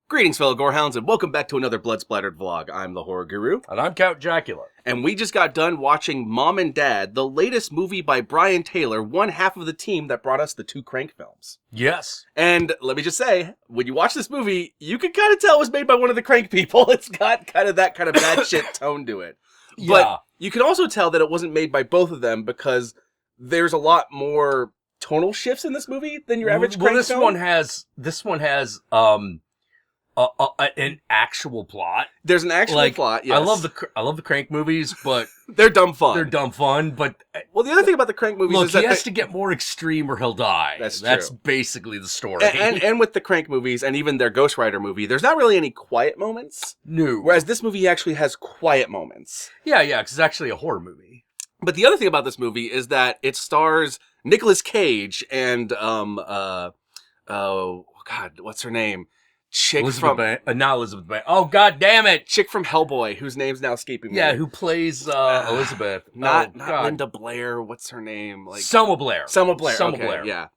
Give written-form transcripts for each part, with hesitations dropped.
Greetings, fellow Gorehounds, and welcome back to another Blood Splattered vlog. I'm the Horror Guru. And I'm Count Jackula. And we just got done watching Mom and Dad, the latest movie by Brian Taylor, one half of the team that brought us the two Crank films. Yes. And let me just say, when you watch this movie, you can kind of tell it was made by one of the Crank people. It's got kind of that kind of bad shit tone to it. Yeah. But you can also tell that it wasn't made by both of them because there's a lot more tonal shifts in this movie than your average Crank film. This one has an actual plot. There's an actual plot. Yes. I love the Crank movies, but they're dumb fun. They're dumb fun, but well, the other thing about the Crank movies is that he has to get more extreme or he'll die. That's basically the story. And with the Crank movies and even their Ghost Rider movie, there's not really any quiet moments. No. Whereas this movie actually has quiet moments. Yeah, because it's actually a horror movie. But the other thing about this movie is that it stars Nicolas Cage and oh God, what's her name? Chick Elizabeth not Elizabeth Banks. Oh, God damn it. Chick from Hellboy, whose name's now escaping me. Yeah, who plays Elizabeth. Not Linda Blair. What's her name? Selma Blair. Selma Blair. Selma Okay, Blair. Yeah.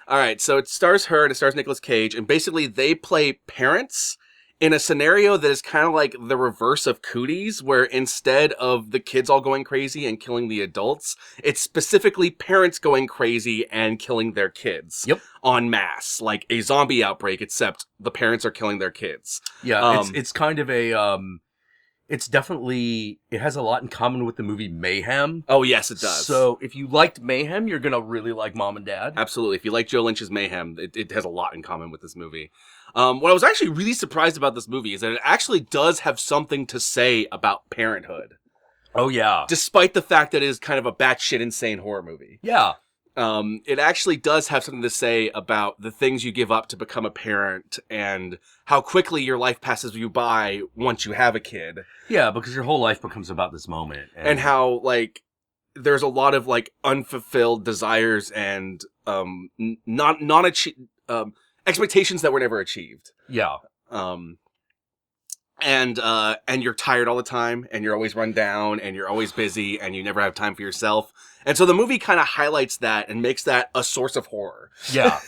All right, so it stars her and it stars Nicolas Cage, and basically they play parents in a scenario that is kind of like the reverse of Cooties, where instead of the kids all going crazy and killing the adults, it's specifically parents going crazy and killing their kids. Yep. En masse, like a zombie outbreak, except the parents are killing their kids. Yeah, it's kind of a, it has a lot in common with the movie Mayhem. Oh, yes, it does. So if you liked Mayhem, you're going to really like Mom and Dad. Absolutely. If you like Joe Lynch's Mayhem, it has a lot in common with this movie. What I was actually really surprised about this movie is that it actually does have something to say about parenthood. Oh, yeah. Despite the fact that it is kind of a batshit insane horror movie. Yeah. It actually does have something to say about the things you give up to become a parent and how quickly your life passes you by once you have a kid. Yeah, because your whole life becomes about this moment. And how, there's a lot of, unfulfilled desires and, expectations that were never achieved. Yeah. And you're tired all the time, and you're always run down, and you're always busy, and you never have time for yourself. And so the movie kind of highlights that and makes that a source of horror. Yeah.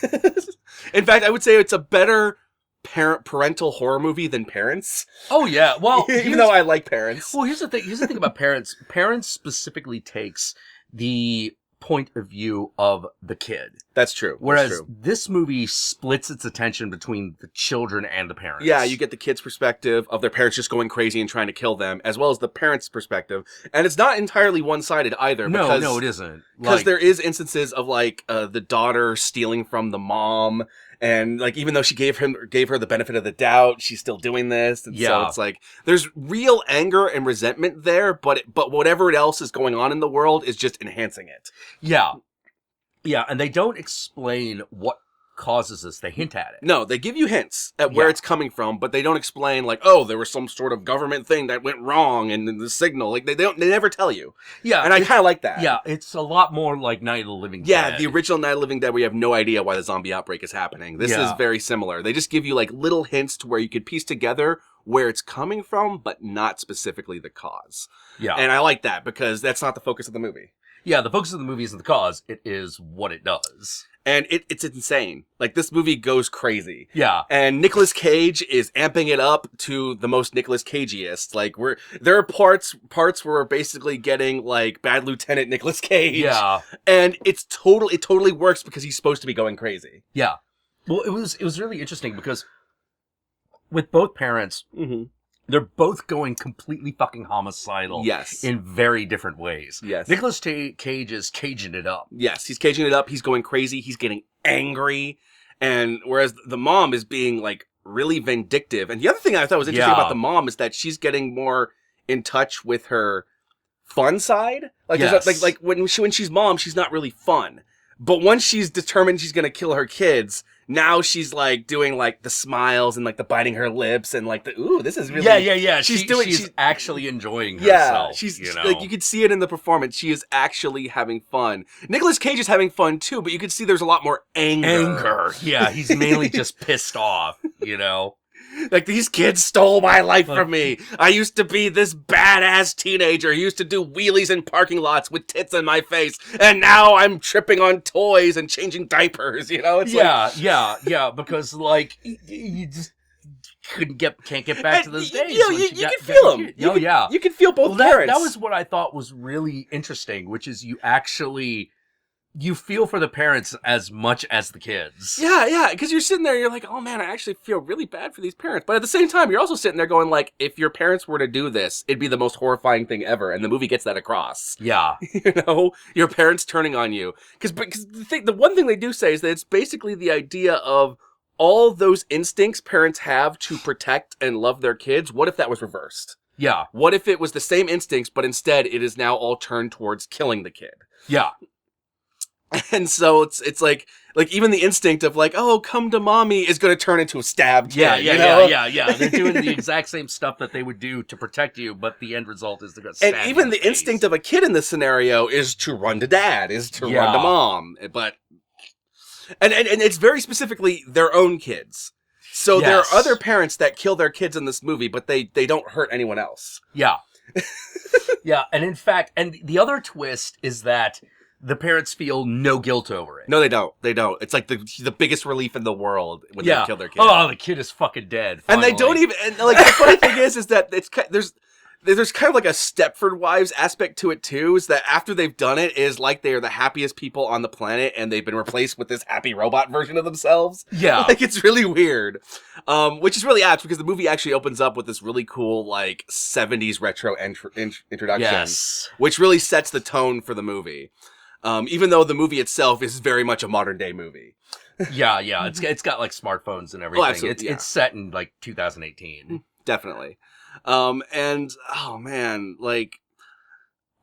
In fact, I would say it's a better parental horror movie than Parents. Oh, yeah. Well, even though I like Parents. Well, here's the thing about Parents. Parents specifically takes the point of view of the kid. That's true. Whereas this movie splits its attention between the children and the parents. Yeah, you get the kid's perspective of their parents just going crazy and trying to kill them, as well as the parents' perspective. And it's not entirely one-sided either. No, it isn't. Because there is instances of, the daughter stealing from the mom, and, even though she gave her the benefit of the doubt, she's still doing this. And so it's there's real anger and resentment there, but whatever else is going on in the world is just enhancing it. Yeah. Yeah, and they don't explain what causes this. They hint at it. No, they give you hints at where it's coming from, but they don't explain, there was some sort of government thing that went wrong and the signal. They never tell you. Yeah. And I kind of like that. Yeah, it's a lot more like Night of the Living Dead. Yeah, the original Night of the Living Dead, we have no idea why the zombie outbreak is happening. This is very similar. They just give you, little hints to where you could piece together where it's coming from, but not specifically the cause. Yeah. And I like that, because that's not the focus of the movie. Yeah, the focus of the movie isn't the cause. It is what it does. And it's insane. This movie goes crazy. Yeah. And Nicolas Cage is amping it up to the most Nicolas Cageiest. There are parts where we're basically getting, Bad Lieutenant Nicolas Cage. Yeah. And it totally works because he's supposed to be going crazy. Yeah. Well, it was really interesting because with both parents, they're both going completely fucking homicidal. Yes. In very different ways. Yes. Nicolas Cage is caging it up. Yes, he's caging it up. He's going crazy. He's getting angry. And whereas the mom is being, really vindictive. And the other thing I thought was interesting about the mom is that she's getting more in touch with her fun side. Yes. When she's mom, she's not really fun. But once she's determined she's going to kill her kids, now she's doing the smiles and the biting her lips and this is really yeah. She's actually enjoying herself. She's you can see it in the performance. She is actually having fun. Nicolas Cage is having fun too, but you can see there's a lot more anger. Yeah, he's mainly just pissed off. These kids stole my life from me. I used to be this badass teenager. I used to do wheelies in parking lots with tits in my face. And now I'm tripping on toys and changing diapers, It's yeah, because, you just can't get back to those days. You can feel them. You can feel both parents. That was what I thought was really interesting, which is you feel for the parents as much as the kids. Yeah, because you're sitting there, you're like, oh man, I actually feel really bad for these parents. But at the same time, you're also sitting there going like, if your parents were to do this, it'd be the most horrifying thing ever. And the movie gets that across. Yeah. Your parents turning on you. Because the one thing they do say is that it's basically the idea of all those instincts parents have to protect and love their kids. What if that was reversed? Yeah. What if it was the same instincts, but instead it is now all turned towards killing the kid? Yeah. And so it's like even the instinct of like, oh, come to mommy is going to turn into a stab kid. Yeah. They're doing the exact same stuff that they would do to protect you, but the end result is they're going to stab you. And even the instinct of a kid in this scenario is to run to dad, is to run to mom. But and it's very specifically their own kids. So there are other parents that kill their kids in this movie, but they don't hurt anyone else. Yeah. Yeah, and in fact, and the other twist is that the parents feel no guilt over it. No, they don't. They don't. It's like the biggest relief in the world when they kill their kid. Oh, the kid is fucking dead. Finally. And they don't even. And like the funny thing is that there's kind of like a Stepford Wives aspect to it too. Is that after they've done it, is like they are the happiest people on the planet, and they've been replaced with this happy robot version of themselves. Yeah, like it's really weird. Which is really apt because the movie actually opens up with this really cool like 70s retro introduction, which really sets the tone for the movie. Even though the movie itself is very much a modern day movie. Yeah. It's got like smartphones and everything. Oh, absolutely, it's set in like 2018. Definitely. And oh man, like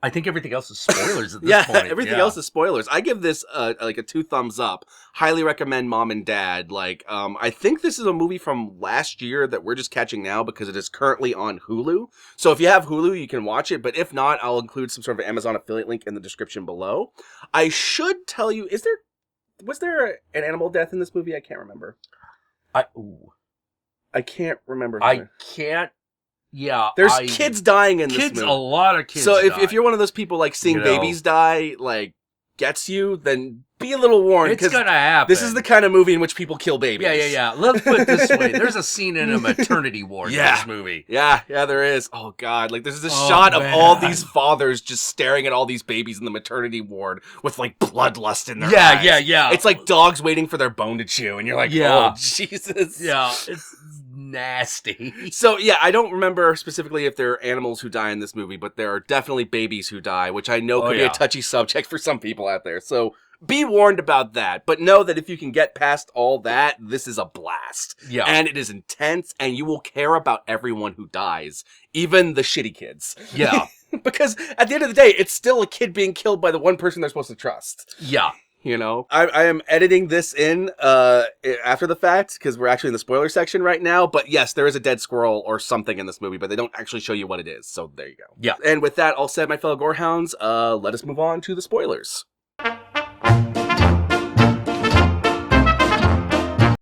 I think everything else is spoilers at this point. Everything else is spoilers. I give this like a 2 thumbs up. Highly recommend Mom and Dad. Like I think this is a movie from last year that we're just catching now because it is currently on Hulu. So if you have Hulu, you can watch it, but if not, I'll include some sort of Amazon affiliate link in the description below. I should tell you, was there an animal death in this movie? I can't remember. I can't remember. Yeah, there's kids dying in this movie. A lot of kids. So if you're one of those people like seeing babies die, like gets you, then be a little warned. It's gonna happen. This is the kind of movie in which people kill babies. Yeah. Let's put it this way: there's a scene in a maternity ward in this movie. Yeah, there is. Oh god, like there's this shot of all these fathers just staring at all these babies in the maternity ward with like bloodlust in their eyes. Yeah. It's like dogs waiting for their bone to chew, and you're like, oh Jesus. Yeah, it's nasty. So yeah, I don't remember specifically if there are animals who die in this movie, but there are definitely babies who die, which I know could be a touchy subject for some people out there. So be warned about that, but know that if you can get past all that, this is a blast. Yeah. And it is intense, and you will care about everyone who dies, even the shitty kids. Yeah. Because at the end of the day, it's still a kid being killed by the one person they're supposed to trust. Yeah. You know, I am editing this in after the fact because we're actually in the spoiler section right now. But yes, there is a dead squirrel or something in this movie, but they don't actually show you what it is. So there you go. Yeah. And with that all said, my fellow gorehounds, let us move on to the spoilers.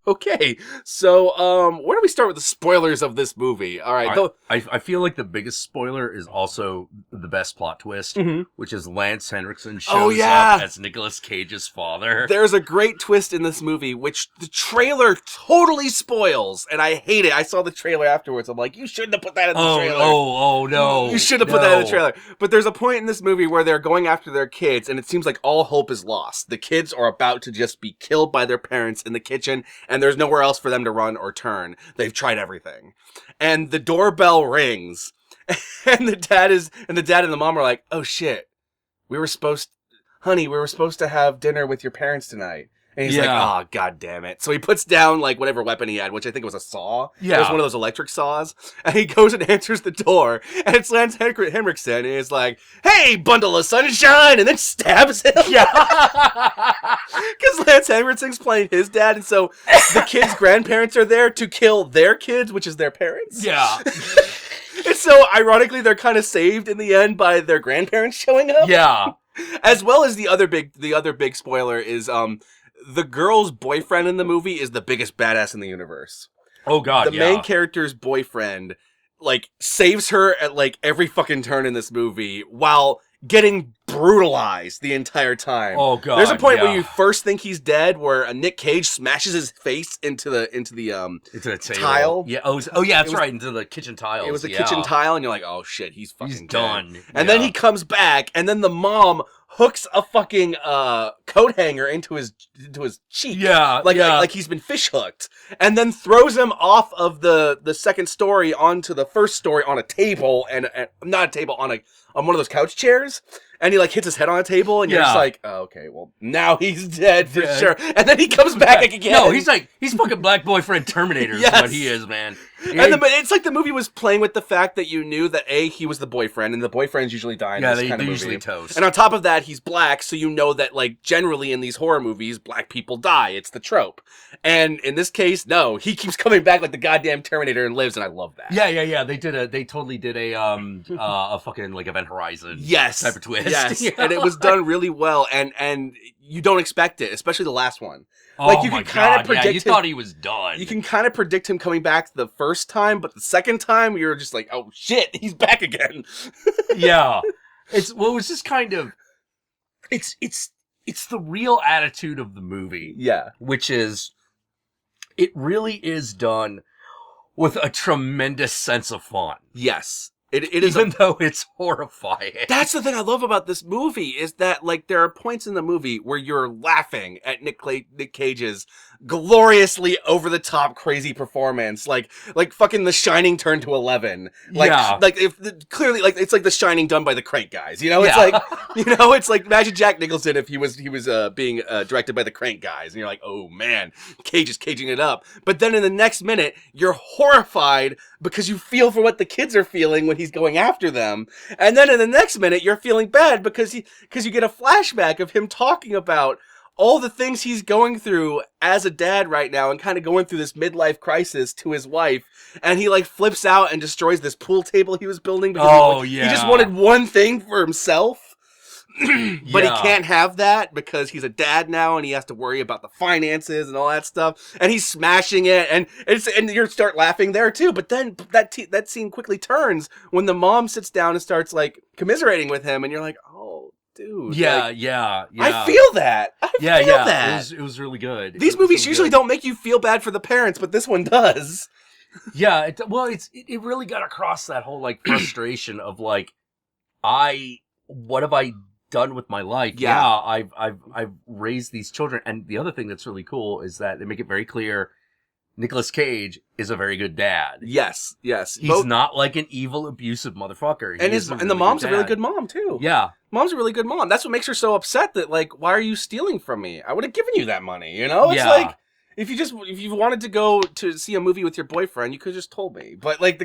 Okay, so where do we start with the spoilers of this movie? All right, I feel like the biggest spoiler is also the best plot twist, which is Lance Henriksen shows up as Nicolas Cage's father. There's a great twist in this movie, which the trailer totally spoils, and I hate it. I saw the trailer afterwards. I'm like, you shouldn't have put that in the trailer. Oh, no. You should have put that in the trailer. But there's a point in this movie where they're going after their kids, and it seems like all hope is lost. The kids are about to just be killed by their parents in the kitchen, and there's nowhere else for them to run or turn. They've tried everything. And the doorbell rings. And the dad and the mom are like, oh shit. We were supposed to have dinner with your parents tonight. And he's like, oh, god damn it. So he puts down like whatever weapon he had, which I think was a saw. Yeah. It was one of those electric saws. And he goes and answers the door. And it's Lance Henriksen. And he's like, hey, bundle of sunshine. And then stabs him. Yeah. Because Lance Henriksen's playing his dad. And so the kids' grandparents are there to kill their kids, which is their parents. Yeah. And so ironically, they're kind of saved in the end by their grandparents showing up. Yeah. As well as the other big spoiler is, the girl's boyfriend in the movie is the biggest badass in the universe. Oh god, The main character's boyfriend, like, saves her at, like, every fucking turn in this movie, while getting brutalized the entire time. Oh god. There's a point where you first think he's dead, where Nick Cage smashes his face into the tile. Yeah. Oh yeah, that's right. Into the kitchen tiles. It was a kitchen tile, and you're like, oh shit, he's fucking done. Dead. And then he comes back, and then the mom hooks a fucking coat hanger into his cheek. Yeah, like he's been fish hooked, and then throws him off of the second story onto the first story on a table, and not a table, on one of those couch chairs. And he like hits his head on a table, and you're just like, oh, okay, well now he's dead for sure. And then he comes back again. No, he's fucking Black Boyfriend Terminator. Is what he is, man. And it's like the movie was playing with the fact that you knew that he was the boyfriend, and the boyfriends usually die in this kind of movie. Usually toast. And on top of that, he's black, so you know that like generally in these horror movies, black people die. It's the trope. And in this case, no, he keeps coming back like the goddamn Terminator and lives, and I love that. Yeah. They totally did a fucking like Event Horizon type of twist. Yes, and it was done really well, and you don't expect it, especially the last one. Like you can kind of predict. You thought he was done. You can kind of predict him coming back the first time, but the second time you're just like, oh shit, he's back again. Yeah, it was just kind of, it's the real attitude of the movie. Yeah, which is, it really is done with a tremendous sense of fun. Yes. It is, even though it's horrifying. That's the thing I love about this movie, is that like there are points in the movie where you're laughing at Nick Cage's gloriously over the top crazy performance, like fucking The Shining turned to 11. Like clearly like it's like The Shining done by the Crank guys. You know, it's like it's like imagine Jack Nicholson if he was being directed by the Crank guys, and you're like, oh man, Cage is caging it up. But then in the next minute, you're horrified because you feel for what the kids are feeling when he's going after them. And then in the next minute, you're feeling bad because you get a flashback of him talking about all the things he's going through as a dad right now, and kind of going through this midlife crisis to his wife. And he like flips out and destroys this pool table he was building because he just wanted one thing for himself. But he can't have that because he's a dad now, and he has to worry about the finances and all that stuff. And he's smashing it, and you start laughing there too. But then that scene quickly turns when the mom sits down and starts like commiserating with him, and you're like, oh, dude. Yeah. I feel that. I feel that. It was really good. These movies usually don't make you feel bad for the parents, but this one does. Yeah. It really got across that whole like frustration of like, what have I done with my life? I've raised these children. And the other thing that's really cool is that they make it very clear Nicolas Cage is a very good dad. Yes. He's not like an evil, abusive motherfucker. And the mom's a really good mom too. Yeah. Mom's a really good mom. That's what makes her so upset that like, why are you stealing from me? I would have given you that money, you know? It's like, if you wanted to go to see a movie with your boyfriend, you could have just told me. But like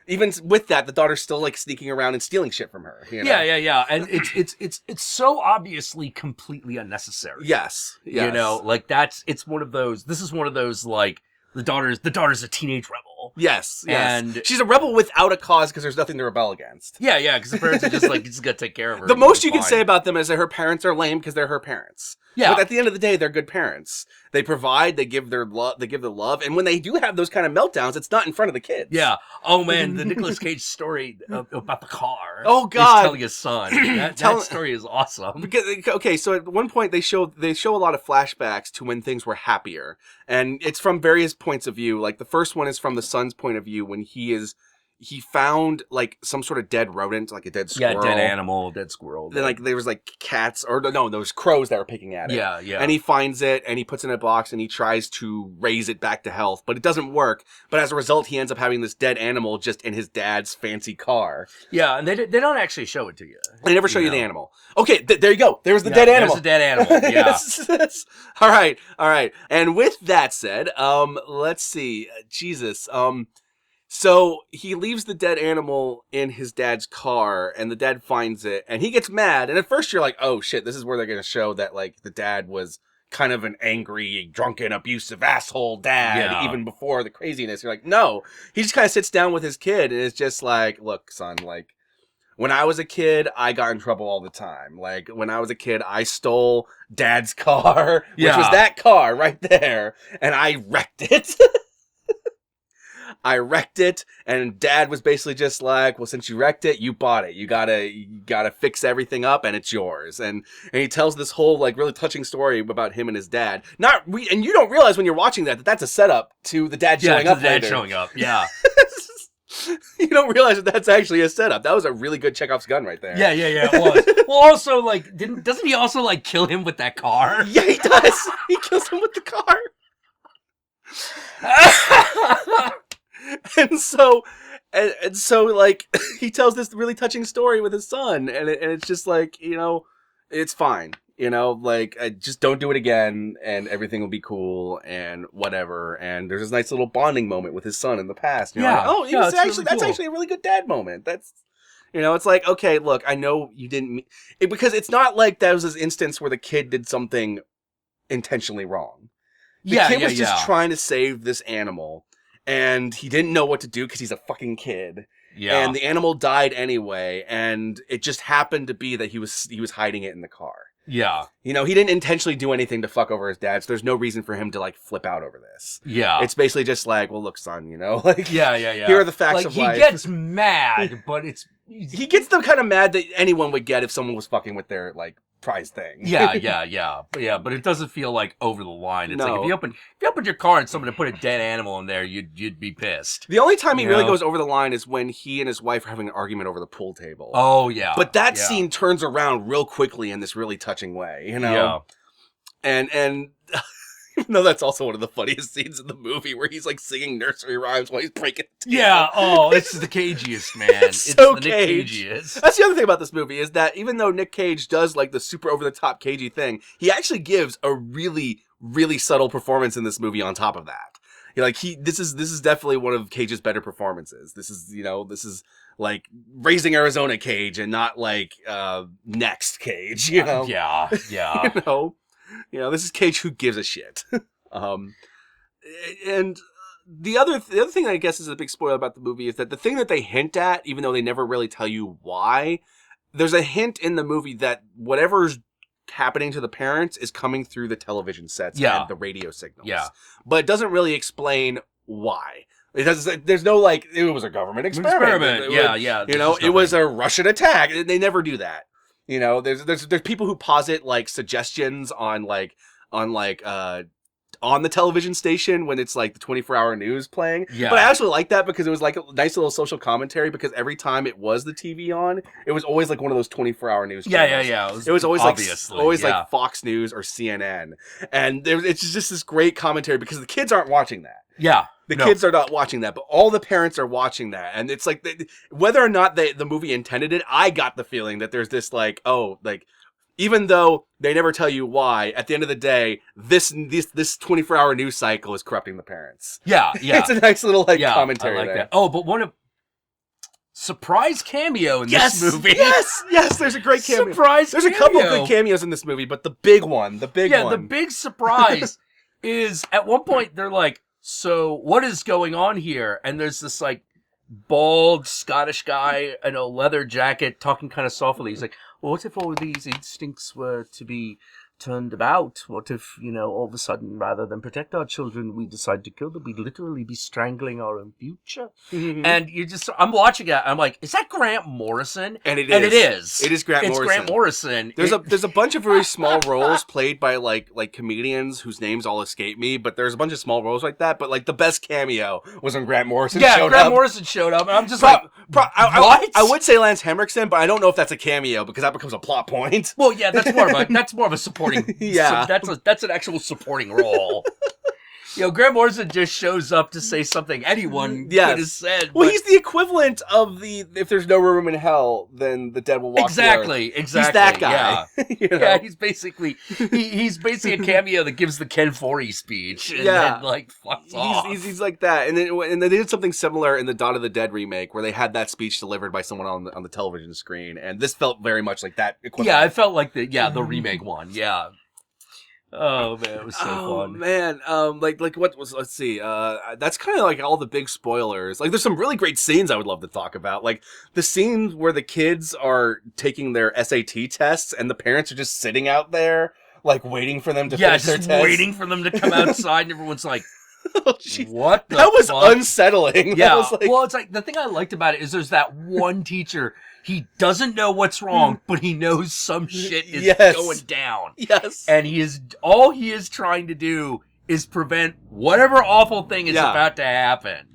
even with that, the daughter's still like sneaking around and stealing shit from her. You know? Yeah. And it's so obviously completely unnecessary. Yes. You know, like this is one of those like the daughter's a teenage rebel. Yes. And she's a rebel without a cause because there's nothing to rebel against. Yeah, because the parents are just like, just gotta take care of her. The most you can say about them is that her parents are lame because they're her parents. Yeah. But at the end of the day, they're good parents. They provide, they give their love, and when they do have those kind of meltdowns, it's not in front of the kids. Yeah. Oh man, the Nicolas Cage story about the car. Oh god. He's telling his son. That story is awesome. Okay, so at one point they show a lot of flashbacks to when things were happier, and it's from various points of view. Like the first one is from the son's point of view when he found like some sort of dead rodent, like a dead squirrel. Yeah, dead animal, dead squirrel. Then like there was like cats, or no, there was crows that were picking at it. Yeah. And he finds it and he puts it in a box and he tries to raise it back to health, but it doesn't work. But as a result, he ends up having this dead animal just in his dad's fancy car. Yeah, and they don't actually show it to you. They never show you the animal. Okay, there you go. There's the dead animal. There's the dead animal. Yeah. Yes. All right. And with that said, let's see. Jesus. So he leaves the dead animal in his dad's car, and the dad finds it, and he gets mad. And at first you're like, oh shit, this is where they're going to show that like the dad was kind of an angry, drunken, abusive asshole dad, even before the craziness. You're like, no. He just kind of sits down with his kid and is just like, look, son, like, when I was a kid, I got in trouble all the time. Like, when I was a kid, I stole dad's car, which was that car right there, and I wrecked it. I wrecked it. And Dad was basically just like, well, since you wrecked it, you bought it. You gotta fix everything up, and it's yours. And he tells this whole like really touching story about him and his dad. And you don't realize when you're watching that that's a setup to the dad showing up later. Showing up, yeah. You don't realize that that's actually a setup. That was a really good Chekhov's gun right there. Yeah, it was. Well, also, like, doesn't he also, like, kill him with that car? Yeah, he does. He kills him with the car. and so, like, he tells this really touching story with his son, and it's just like, it's fine. Like, just don't do it again, and everything will be cool, and whatever. And there's this nice little bonding moment with his son in the past. Like, that's actually a really good dad moment. That's, it's like, okay, look, I know you didn't because it's not like that was this instance where the kid did something intentionally wrong. The kid was just trying to save this animal, and he didn't know what to do because he's a fucking kid. Yeah. And the animal died anyway, and it just happened to be that he was hiding it in the car. Yeah. He didn't intentionally do anything to fuck over his dad, so there's no reason for him to, like, flip out over this. Yeah. It's basically just like, well, look, son, like... Yeah. Here are the facts of life. He gets mad, but it's... He gets the kind of mad that anyone would get if someone was fucking with their, like, prize thing. Yeah. But it doesn't feel, like, over the line. It's like, if you opened your car and someone put a dead animal in there, you'd be pissed. The only time he really goes over the line is when he and his wife are having an argument over the pool table. Oh, yeah. But that scene turns around real quickly in this really touching way, Yeah. And even though that's also one of the funniest scenes in the movie where he's like singing nursery rhymes while he's breaking the table. Yeah, it's the cagiest, man. It's so the Nick Cagiest. That's the other thing about this movie is that even though Nick Cage does like the super over-the-top cagey thing, he actually gives a really, really subtle performance in this movie on top of that. This is definitely one of Cage's better performances. This is like Raising Arizona Cage and not like Next Cage, Yeah. This is Cage who gives a shit. And the other thing I guess is a big spoiler about the movie is that the thing that they hint at, even though they never really tell you why, there's a hint in the movie that whatever's happening to the parents is coming through the television sets and the radio signals. Yeah. But it doesn't really explain why. There's no like, it was a government experiment. It was a Russian attack. They never do that. There's people who posit like suggestions on the television station when it's like the 24-hour news playing. Yeah. But I actually like that because it was like a nice little social commentary because every time it was the TV on, it was always like one of those 24-hour news channels. Yeah. It was always like Fox News or CNN. And it's just this great commentary because the kids aren't watching that. Yeah. The kids are not watching that, but all the parents are watching that. And it's like, whether or not the movie intended it, I got the feeling that there's this like, even though they never tell you why, at the end of the day, this 24-hour news cycle is corrupting the parents. Yeah. It's a nice little commentary I like there. That. Oh, but one of surprise cameo in this movie. Yes, there's a great cameo. There's a couple good cameos in this movie, but the big one. The big surprise is at one point they're like, so what is going on here? And there's this like bald Scottish guy in a leather jacket talking kind of softly. He's like, well, what if all these instincts were to be turned about? What if, all of a sudden, rather than protect our children, we decide to kill them? We'd literally be strangling our own future. Mm-hmm. And I'm watching it. I'm like, is that Grant Morrison? And it is. It is Grant Morrison. It's Grant Morrison. There's a bunch of very small roles played by like comedians whose names all escape me, but there's a bunch of small roles like that. But like the best cameo was when Grant Morrison showed up. Grant Morrison showed up, and I'm just what? I would say Lance Henriksen, but I don't know if that's a cameo because that becomes a plot point. Well, yeah, that's more of a supporting. That's an actual supporting role. Grant Morrison just shows up to say something anyone could have said. Well, he's the equivalent of if there's no room in hell, then the dead will walk. Exactly. He's that guy. Yeah, yeah. He's basically a cameo that gives the Ken Foree speech. And then, like, fucks off. He's like that. And they did something similar in the Dawn of the Dead remake, where they had that speech delivered by someone on the television screen, and this felt very much like that equivalent. Yeah, it felt like the remake one. Yeah. Oh man, it was so fun. Oh man, like what was? Let's see. That's kind of like all the big spoilers. Like, there's some really great scenes I would love to talk about. Like the scene where the kids are taking their SAT tests and the parents are just sitting out there, like waiting for them to finish their tests. Waiting for them to come outside, and everyone's like, Oh, geez. What the That was fuck? unsettling. Yeah. That was like... Well, it's like, the thing I liked about it is there's that one teacher, he doesn't know what's wrong, but he knows some shit is going down. Yes. And all he is trying to do is prevent whatever awful thing is about to happen.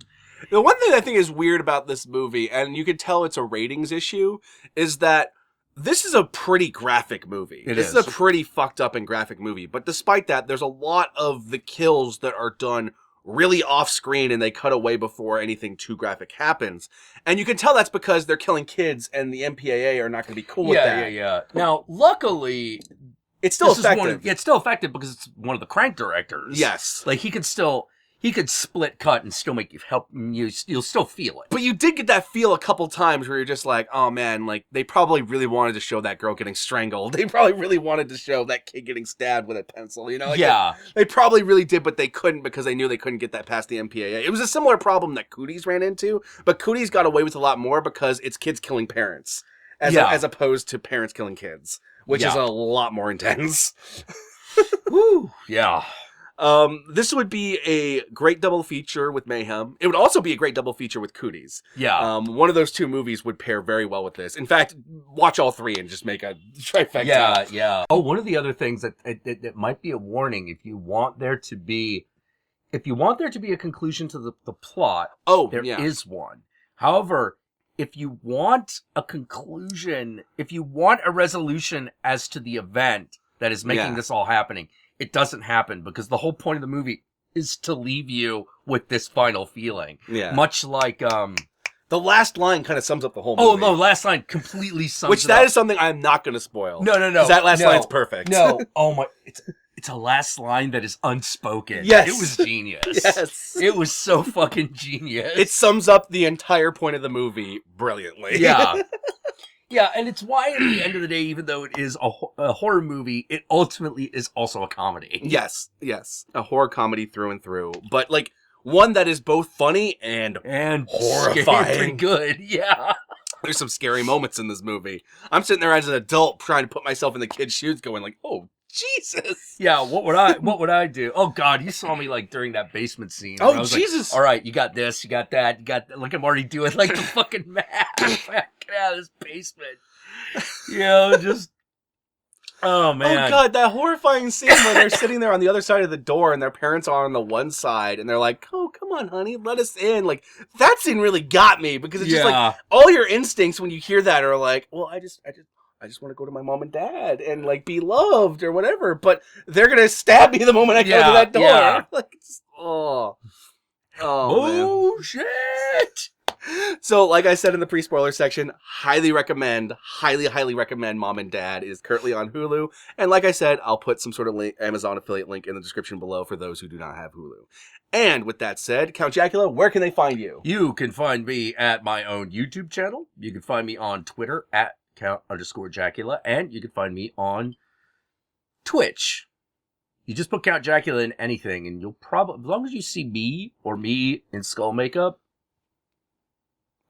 The one thing I think is weird about this movie, and you can tell it's a ratings issue, is that this is a pretty graphic movie. This is a pretty fucked up and graphic movie. But despite that, there's a lot of the kills that are done really off screen and they cut away before anything too graphic happens. And you can tell that's because they're killing kids and the MPAA are not going to be cool with that. Yeah. Now, luckily, it's still effective. It's still effective because it's one of the crank directors. Yes. Like, he could split cut and still make you you'll still feel it. But you did get that feel a couple times where you're just like, oh man, like they probably really wanted to show that girl getting strangled. They probably really wanted to show that kid getting stabbed with a pencil, you know? Like they probably really did, but they couldn't because they knew they couldn't get that past the MPAA. It was a similar problem that Cooties ran into, but Cooties got away with a lot more because it's kids killing parents as opposed to parents killing kids, which is a lot more intense. Woo! Yeah. This would be a great double feature with Mayhem. It would also be a great double feature with Cooties. Yeah. One of those two movies would pair very well with this. In fact, watch all three and just make a trifecta. Yeah. Oh, one of the other things that might be a warning, if you want there to be a conclusion to the plot, there is one. However, if you want a conclusion, if you want a resolution as to the event that is making this all happening, it doesn't happen because the whole point of the movie is to leave you with this final feeling. Yeah. Much like, the last line kind of sums up the whole movie. Oh, no, last line completely sums it up. Which that is something I'm not going to spoil. No. Because that last line's perfect. No. Oh my, it's a last line that is unspoken. Yes. It was genius. Yes. It was so fucking genius. It sums up the entire point of the movie brilliantly. Yeah. Yeah, and it's why at the end of the day, even though it is a horror movie, it ultimately is also a comedy. Yes. A horror comedy through and through. But, like, one that is both funny and horrifying. Pretty good, yeah. There's some scary moments in this movie. I'm sitting there as an adult trying to put myself in the kid's shoes going like, oh, Jesus. Yeah, what would I do? Oh, God, you saw me, like, during that basement scene. Oh, Jesus. Like, all right, you got this, you got that, Like, I'm already doing, like, the fucking math. Get out of this basement. You know, just... Oh, man. Oh, God, that horrifying scene where they're sitting there on the other side of the door and their parents are on the one side and they're like, oh, come on, honey, let us in. Like, that scene really got me because it's just like, all your instincts when you hear that are like, well, I just want to go to my mom and dad and, like, be loved or whatever. But they're going to stab me the moment I go to that door. Yeah. Like, oh, man. Shit. So, like I said in the pre-spoiler section, highly recommend Mom and Dad. It is currently on Hulu. And like I said, I'll put some sort of Amazon affiliate link in the description below for those who do not have Hulu. And with that said, Count Jackula, where can they find you? You can find me at my own YouTube channel. You can find me on Twitter at Count_Jackula. And you can find me on Twitch. You just put Count Jackula in anything, and you'll probably, as long as you see me or me in skull makeup,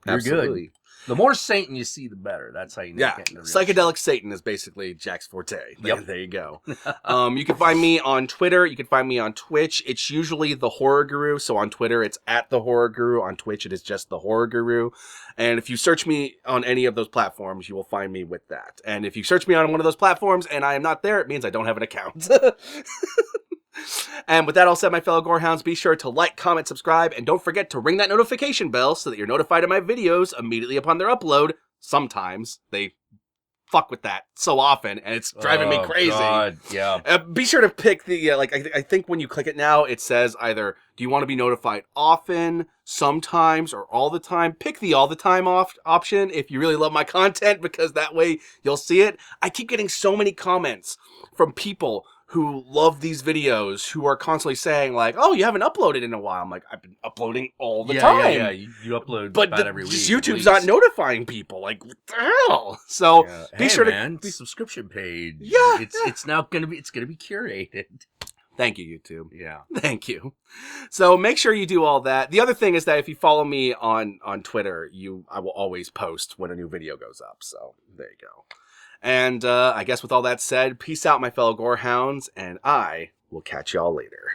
you're good. The more Satan you see, the better. That's how you know. Yeah, psychedelic Satan is basically Jack's forte. Yep. There you go. You can find me on Twitter. You can find me on Twitch. It's usually The Horror Guru. So on Twitter, it's at The Horror Guru. On Twitch, it is just The Horror Guru. And if you search me on any of those platforms, you will find me with that. And if you search me on one of those platforms and I am not there, it means I don't have an account. And with that all said, my fellow Gorehounds, be sure to like, comment, subscribe, and don't forget to ring that notification bell so that you're notified of my videos immediately upon their upload. Sometimes they fuck with that so often, and it's driving me crazy. God, yeah. Be sure to pick the, I think when you click it now, it says either, do you want to be notified often, sometimes, or all the time? Pick the all the time option if you really love my content, because that way you'll see it. I keep getting so many comments from people who love these videos, who are constantly saying, like, oh, you haven't uploaded in a while. I'm like, I've been uploading all the time. Yeah, you upload about every week. YouTube's not notifying people. Like, what the hell? So, be sure to... the subscription page. Yeah. It's now gonna be curated. Thank you, YouTube. Yeah. Thank you. So, make sure you do all that. The other thing is that if you follow me on Twitter, I will always post when a new video goes up. So, there you go. And I guess with all that said, peace out, my fellow Gorehounds, and I will catch y'all later.